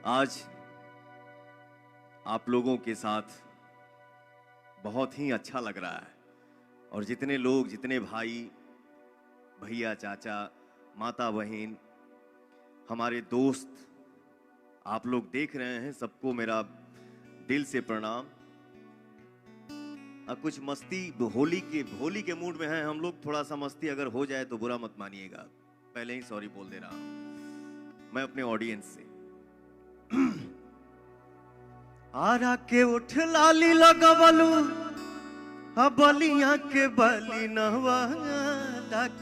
आज आप लोगों के साथ बहुत ही अच्छा लग रहा है और जितने लोग, जितने भाई, भैया, चाचा, माता, बहन, हमारे दोस्त आप लोग देख रहे हैं, सबको मेरा दिल से प्रणाम। कुछ मस्ती, होली के मूड में हैं हम लोग। थोड़ा सा मस्ती अगर हो जाए तो बुरा मत मानिएगा, पहले ही सॉरी बोल दे रहा हूं मैं अपने ऑडियंस से। आरा के उठ लाली लगवलू, बलिया के बली नहवा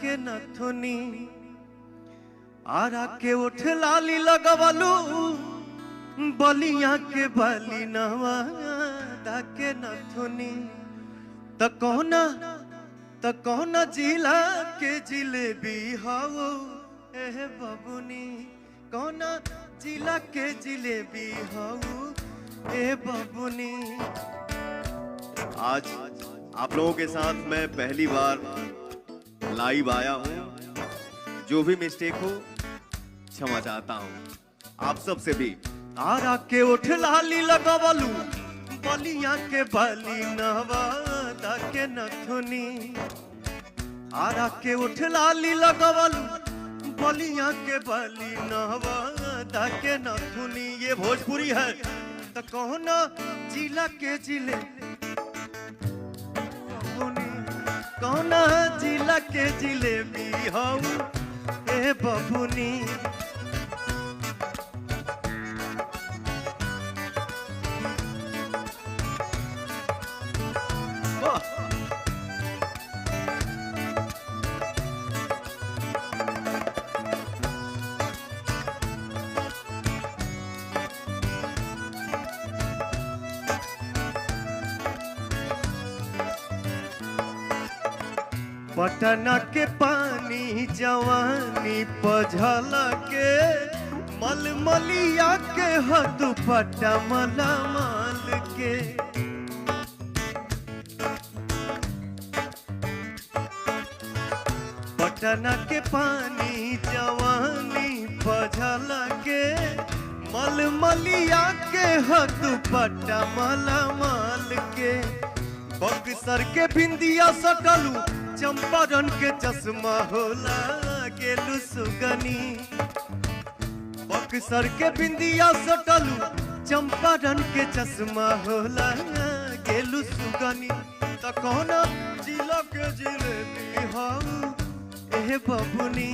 के नथुनी। आरा के उठ लाली लगवलू, बलिया के बली नहवा के नथुनी। त कौना जिला के जिलेबी हाओ ए बबुनी। कौना जिला के जिलेबी हाओ ए बबुनी। आज आप लोगों के साथ मैं पहली बार लाइव आया हूं। जो भी मिस्टेक हो क्षमा चाहता हूं आप सब से भी। आरा के उठ लाली लगवलू, बलिया के बली नहवा के नथुनी। आरा के उठ लाली लगवलू, बलिया के बली नहवा के नथुनी। ये भोजपुरी है। तो कौना जिला के जिले, कौना जिला के जिलेबी हाउ ए बबुनी। पटना के पानी जवानी पझल के, मलमलिया के हद पटा मलमल के। पटना के पानी जवानी पझल के, मलमलिया के हद पटा मलमल के। बक्सर के बिंदिया सटलू, चंपारण के चश्मा होला गेलू सुगनी। बक्सर के बिंदिया सटलू, चंपारण के चश्मा होला गेलू सुगनी। त कौना जिला के जिलेबी हाउ ए बबुनी।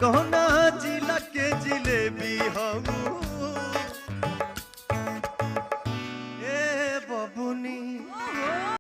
कौना जिला के जिलेबी हाउ